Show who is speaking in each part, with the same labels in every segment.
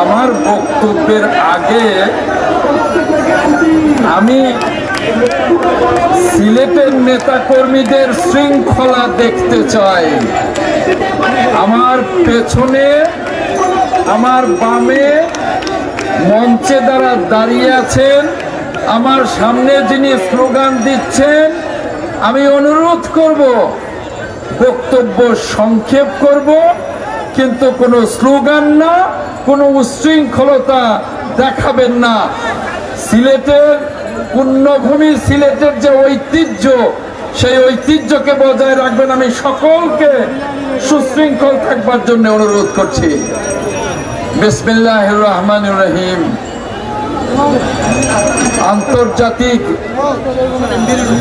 Speaker 1: আমার বক্তব্যের আগে আমি সিলেটের নেতাকর্মীদের শৃঙ্খলা দেখতে চাই। আমার পেছনে, আমার বামে মঞ্চে দ্বারা দাঁড়িয়ে আছেন, আমার সামনে যিনি স্লোগান দিচ্ছেন, আমি অনুরোধ করব বক্তব্য সংক্ষেপ করব, কিন্তু কোনো স্লোগান না, কোনো উচ্ছৃঙ্খলতা দেখাবেন না। সিলেটের পুণ্যভূমি, সিলেটের যে ঐতিহ্য, সেই ঐতিহ্যকে বজায় রাখবেন। আমি সকলকে সুশৃঙ্খল থাকবার জন্য অনুরোধ করছি। বিসমিল্লাহির রহমানির রহিম। আন্তর্জাতিক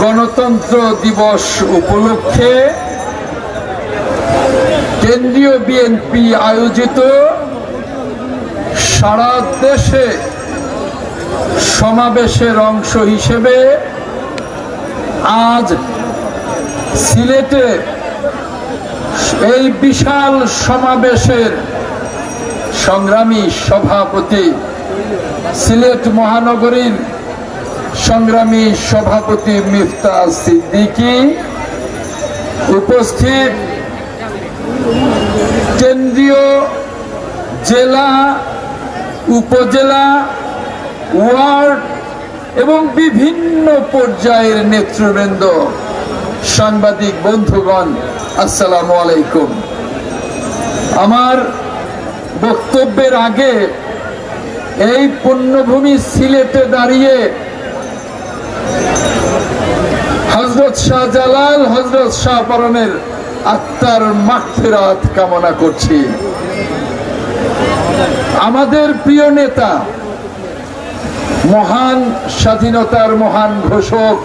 Speaker 1: গণতন্ত্র দিবস উপলক্ষে কেন্দ্রীয় বিএনপি আয়োজিত সারা দেশে সমাবেশের অংশ হিসেবে আজ সিলেটে এই বিশাল সমাবেশের সংগ্রামী সভাপতি, সিলেট মহানগরীর সংগ্রামী সভাপতি মিফতাহ সিদ্দিকী, উপস্থিত কেন্দ্রীয়, জেলা, উপজেলা, ওয়ার্ড এবং বিভিন্ন পর্যায়ের নেতৃবৃন্দ, সাংবাদিক বন্ধুগণ, আসসালামু আলাইকুম। আমার বক্তব্যের আগে এই পুণ্যভূমি সিলেটে দাঁড়িয়ে হযরত শাহজালাল, হযরত শাহ পরানের আত্মার মাগফিরাত কামনা করছি। আমাদের প্রিয় নেতা, মহান স্বাধীনতার মহান ঘোষক,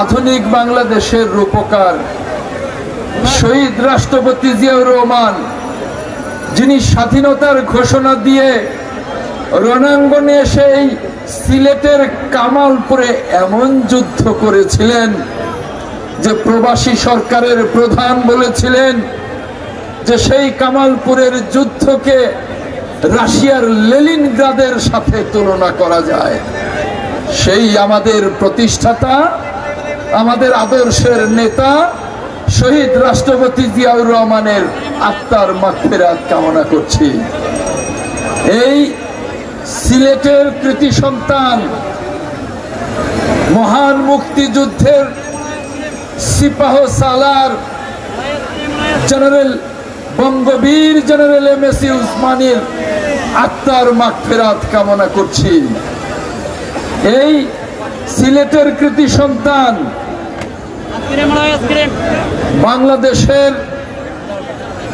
Speaker 1: আধুনিক বাংলাদেশের রূপকার শহীদ রাষ্ট্রপতি জিয়াউর রহমান, যিনি স্বাধীনতার ঘোষণা দিয়ে রণাঙ্গনে সেই সিলেটের কামালপুরে এমন যুদ্ধ করেছিলেন যে প্রবাসী সরকারের প্রধান বলেছিলেন যে সেই কামালপুরের যুদ্ধকে রাশিয়ার লেনিনগ্রাদের সাথে তুলনা করা যায়। সেই আমাদের প্রতিষ্ঠাতা, আমাদের আদর্শের নেতা শহীদ রাষ্ট্রপতি জিয়াউর রহমানের আত্মার মাগফিরাত কামনা করছি। এই সিলেটের কৃতি সন্তান, মহান মুক্তিযুদ্ধের সিপাহ সালার জেনারেল, বঙ্গবীর জেনারেল এম.এস. উসমানীর আত্মার মাগফিরাত কামনা করছি। এই সিলেটের কৃতি সন্তান, বাংলাদেশের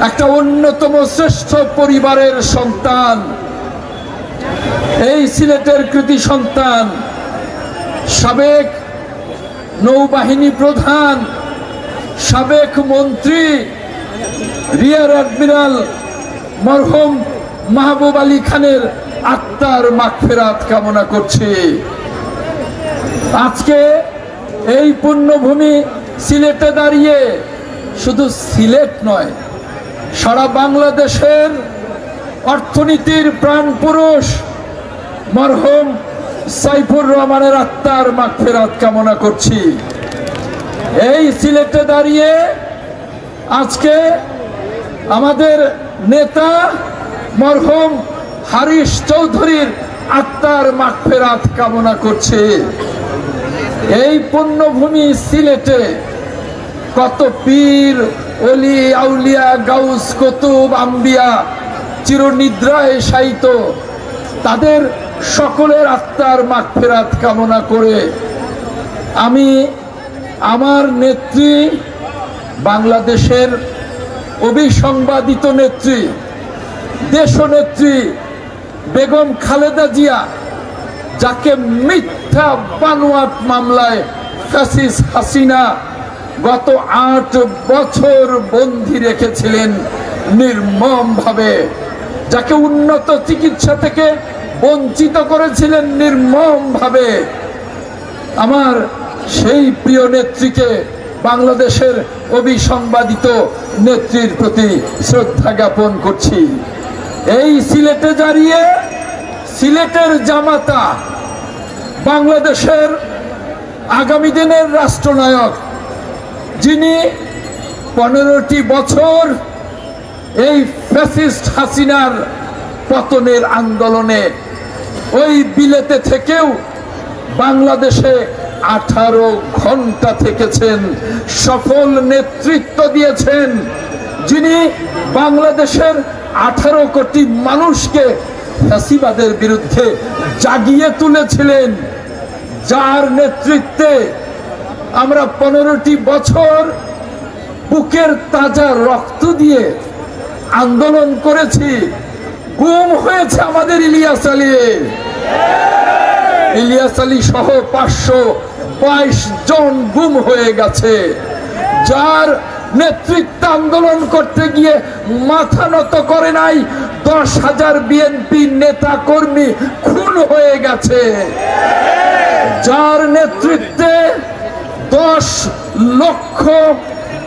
Speaker 1: একটা অন্যতম শ্রেষ্ঠ পরিবারের সন্তান, এই সিলেটের কৃতি সন্তান, সাবেক নৌবাহিনী প্রধান, সাবেক মন্ত্রী, রিয়ার অ্যাডমিরাল মরহুম মাহবুব আলী খানের আত্মার মাগফিরাত কামনা করছি। আজকে এই পুণ্যভূমি সিলেটে দাঁড়িয়ে শুধু সিলেট নয়, সারা বাংলাদেশের অর্থনীতির প্রাণপুরুষ মরহুম সাইফুর রহমানের আত্মার মাগফিরাত কামনা করছি। এই সিলেটে দাঁড়িয়ে আজকে আমাদের নেতা মরহুম হারিস চৌধুরীর আত্মার মাগফিরাত কামনা করছি। এই পুণ্যভূমি সিলেটে কত পীর, ওলি, আউলিয়া, গাউস, কুতুব, আম্বিয়া চিরনিদ্রায় শায়িত, তাদের সকলের আত্মার মাগফিরাত কামনা করে আমি আমার নেত্রী, বাংলাদেশের অবিসংবাদিত নেত্রী, দেশনেত্রী বেগম খালেদা জিয়া, যাকে মিথ্যা বানোয়াট মামলায় ফ্যাসিস্ট হাসিনা গত 8 বছর বন্দী রেখেছিলেন নির্মমভাবে, যাকে উন্নত চিকিৎসা থেকে বঞ্চিত করেছিলেন নির্মমভাবে, আমার সেই প্রিয় নেত্রীকে, বাংলাদেশের অবিসংবাদিত নেত্রীর প্রতি শ্রদ্ধা জ্ঞাপন করছি। এই সিলেটে দাঁড়িয়ে সিলেটের জামাতা, বাংলাদেশের আগামী দিনের রাষ্ট্রনায়ক, যিনি 15টি বছর এই ফ্যাসিস্ট হাসিনার পতনের আন্দোলনে ওই বিলেতে থেকেও বাংলাদেশে 18 ঘন্টা থেকেছেন, সফল নেতৃত্ব দিয়েছেন, যিনি বাংলাদেশের 18 কোটি মানুষকে ফ্যাসিবাদের বিরুদ্ধে জাগিয়ে তুলেছিলেন, যার নেতৃত্বে আমরা 15টি বছর বুকের তাজা রক্ত দিয়ে আন্দোলন করেছি। গুম হয়েছে আমাদের ইলিয়াস আলী সহ 522 জন গুম হয়ে গেছে, যার নেতৃত্ব আন্দোলন করতে গিয়ে মাথা নত করে নাই 10,000 বিএনপি নেতা কর্মী খুন হয়ে গেছে, যার নেতৃত্বে 10 লক্ষ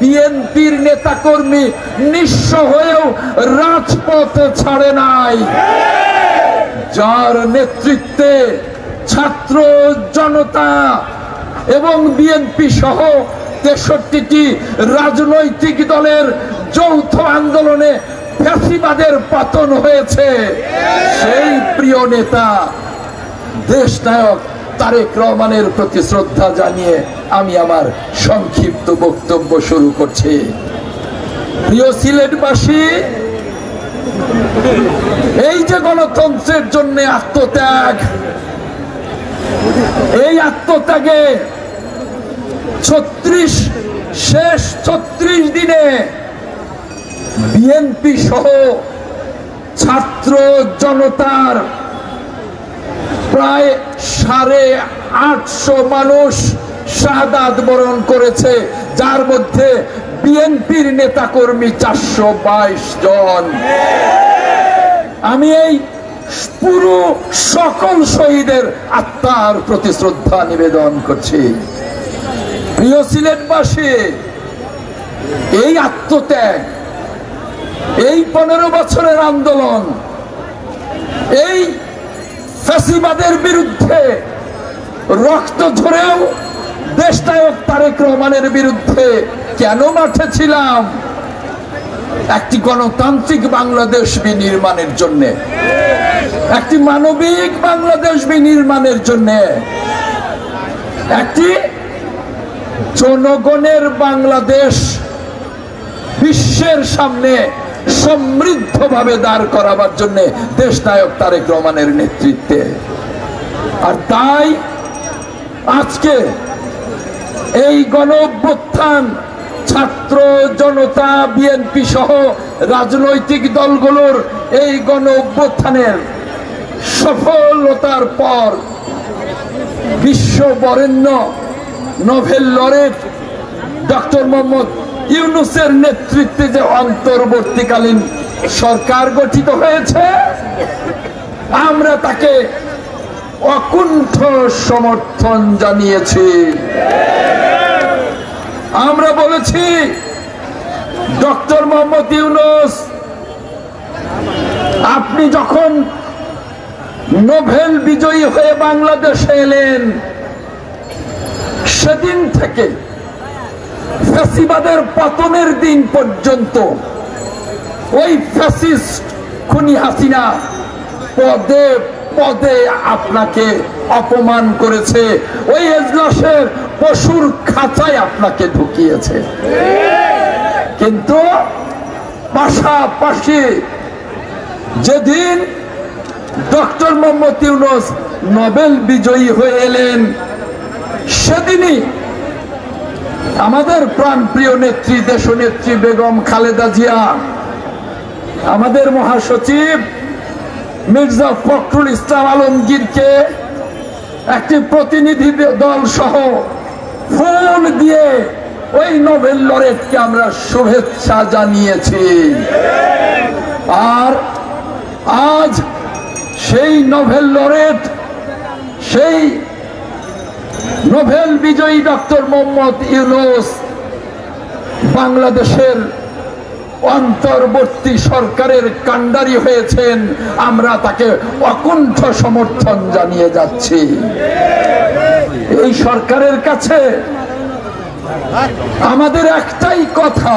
Speaker 1: বিএনপির নেতা কর্মী নিঃস্ব হয়েও রাজপথ ছাড়ে নাই, যার নেতৃত্বে ছাত্র জনতা এবং বিএনপি সহ 63টি রাজনৈতিক দলের যৌথ আন্দোলনে ফ্যাসিবাদের পতন হয়েছে। সেই প্রিয় নেতা দেশনায়ক তারেক রহমানের প্রতি শ্রদ্ধা জানিয়ে আমি আমার সংক্ষিপ্ত বক্তব্য শুরু করছি। প্রিয় সিলেটবাসী, এই যে গণতন্ত্রের জন্য আত্মত্যাগ, এই আত্মত্যাগে শেষ 36 দিনে বিএনপি সহ ছাত্র জনতার প্রায় 850 মানুষ শাহাদাত বরণ করেছে, যার মধ্যে বিএনপির নেতাকর্মী 422 জন। আমি এই পুরো সকল শহীদের আত্মার প্রতি শ্রদ্ধা নিবেদন করছি। প্রিয় সিলেটবাসী, এই আত্মত্যাগ, এই 15 বছরের আন্দোলন, এই ফ্যাসিবাদের বিরুদ্ধে রক্ত ঝরেও দেশনায়ক তারেক রহমানের বিরুদ্ধে কেন মাঠে ছিলাম? একটি গণতান্ত্রিক বাংলাদেশ বিনির্মাণের জন্য, একটি মানবিক বাংলাদেশ বিনির্মাণের জন্য, একটি জনগণের বাংলাদেশ বিশ্বের সামনে সমৃদ্ধভাবে দাঁড় করাবার জন্য দেশনায়ক তারেক রহমানের নেতৃত্বে। আর তাই আজকে এই গণ অভ্যুত্থান, ছাত্র জনতা, বিএনপি সহ রাজনৈতিক দলগুলোর এই গণ অভ্যুত্থানের সফলতার পর বিশ্ব বরেণ্য নোবেল লরেট ডক্টর মোহাম্মদ ইউনূসের নেতৃত্বে যে অন্তর্বর্তীকালীন সরকার গঠিত হয়েছে, আমরা তাকে অকুণ্ঠ সমর্থন জানিয়েছি। আমরা বলেছি, ডক্টর মোহাম্মদ ইউনূস, আপনি যখন নোবেল বিজয়ী হয়ে বাংলাদেশে এলেন, সেদিন থেকে ফ্যাসিবাদের পতনের দিন পর্যন্ত ওই ফ্যাসিস্ট খুনি হাসিনা পদে পদে আপনাকে অপমান করেছে, ওই এজলাসের পশুর খাঁচায় আপনাকে ঢুকিয়েছে। কিন্তু পাশাপাশি যেদিন ডক্টর মোহাম্মদ ইউনূস নোবেল বিজয়ী হয়ে এলেন, সেদিনই আমাদের প্রাণপ্রিয় নেত্রী, দেশনেত্রী বেগম খালেদা জিয়া, আমাদের মহাসচিব মির্জা ফখরুল ইসলাম আলমগীরকে একটি প্রতিনিধি দল সহ ফুল দিয়ে ওই নোবেল লরেটকে আমরা শুভেচ্ছা জানিয়েছি। আর আজ সেই নোবেল লরেট, সেই নোবেল বিজয়ী ডক্টর মোহাম্মদ ইউনূস বাংলাদেশের অন্তর্বর্তী সরকারের কাণ্ডারি হয়েছেন, আমরা তাকে অকুণ্ঠ সমর্থন জানিয়ে যাচ্ছি। এই সরকারের কাছে আমাদের একটাই কথা,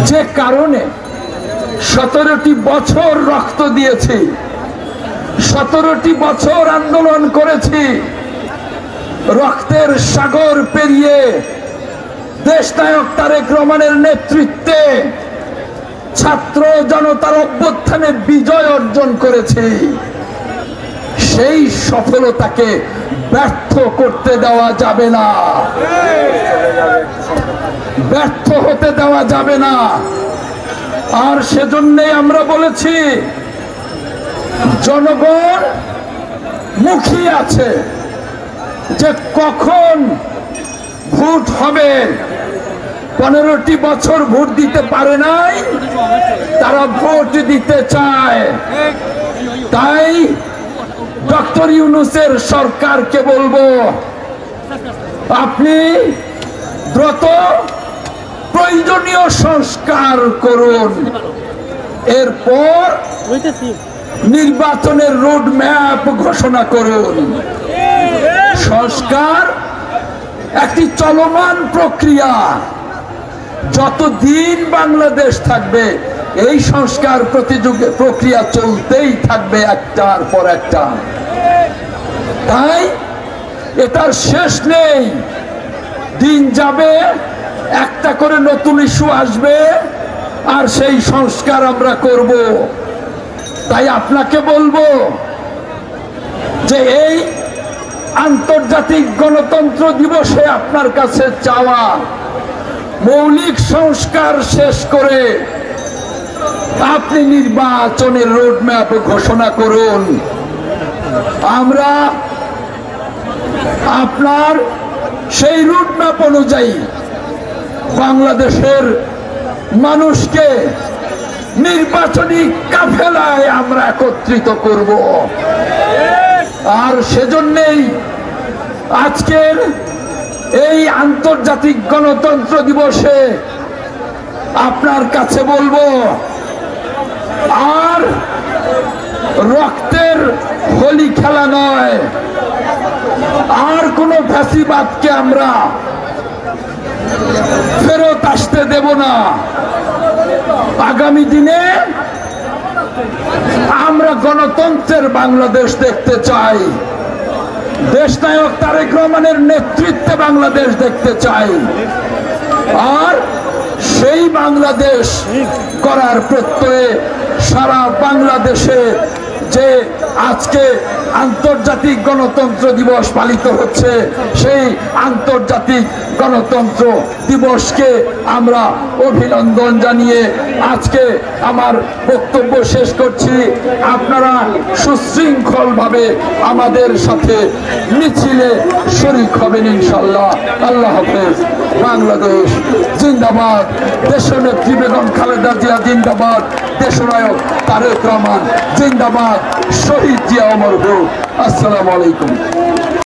Speaker 1: যে কারণে 17টি বছর রক্ত দিয়েছি, 17টি বছর আন্দোলন করেছি, রক্তের সাগর পেরিয়ে দেশনায়ক তারেক রহমানের নেতৃত্বে ছাত্র জনতার অভ্যুত্থানে বিজয় অর্জন করেছি, সেই সফলতাকে ব্যর্থ করতে দেওয়া যাবে না, ব্যর্থ হতে দেওয়া যাবে না। আর সেজন্যই আমরা বলেছি, জনগণ মুখিয়ে আছে যে কখন ভোট হবে। 15টি বছর ভোট দিতে পারে নাই, তারা ভোট দিতে চায়। তাই ডক্টর ইউনূসের সরকারকে বলবো, আপনি দ্রুত প্রয়োজনীয় সংস্কার করুন, এরপর নির্বাচনের রোড ম্যাপ ঘোষণা করুন। সংস্কার একটি চলমান প্রক্রিয়া, যতদিন বাংলাদেশ থাকবে এই সংস্কার প্রক্রিয়া চলতেই থাকবে, একটার পর একটা। তাই এটার শেষ নেই, দিন যাবে, একটা করে নতুন ইস্যু আসবে, আর সেই সংস্কার আমরা করব। তাই আপনাকে বলবো যে এই আন্তর্জাতিক গণতন্ত্র দিবসে আপনার কাছে চাওয়া, মৌলিক সংস্কার শেষ করে আপনি নির্বাচনের রোডম্যাপ ঘোষণা করুন। আমরা আপনার সেই রোডম্যাপ অনুযায়ী বাংলাদেশের মানুষকে নির্বাচনী কাফেলায় আমরা একত্রিত করব। আর সেজন্যই আজকের এই আন্তর্জাতিক গণতন্ত্র দিবসে আপনার কাছে বলবো, আর রক্তের হোলি খেলা নয়, আর কোনো ফ্যাসিবাদকে আমরা ফেরত আসতে দেব না। আগামী দিনে আমরা গণতন্ত্রের বাংলাদেশ দেখতে চাই, দেশনায়ক তারেক রহমানের নেতৃত্বে বাংলাদেশ দেখতে চাই। আর সেই বাংলাদেশ করার প্রত্যয়ে সারা বাংলাদেশে যে আজকে আন্তর্জাতিক গণতন্ত্র দিবস পালিত হচ্ছে, সেই আন্তর্জাতিক গণতন্ত্র দিবসকে আমরা অভিনন্দন জানিয়ে আজকে আমার বক্তব্য শেষ করছি। আপনারা সুশৃঙ্খলভাবে আমাদের সাথে মিছিলে শরীক হবেন ইনশাল্লাহ। আল্লাহ হাফেজ। বাংলাদেশ জিন্দাবাদ, দেশনেত্রী বেগম খালেদা জিয়া জিন্দাবাদ, দেশনায়ক তারেক রহমান জিন্দাবাদ, শহীদ জিয়া অমর হোক। আসসালামু আলাইকুম।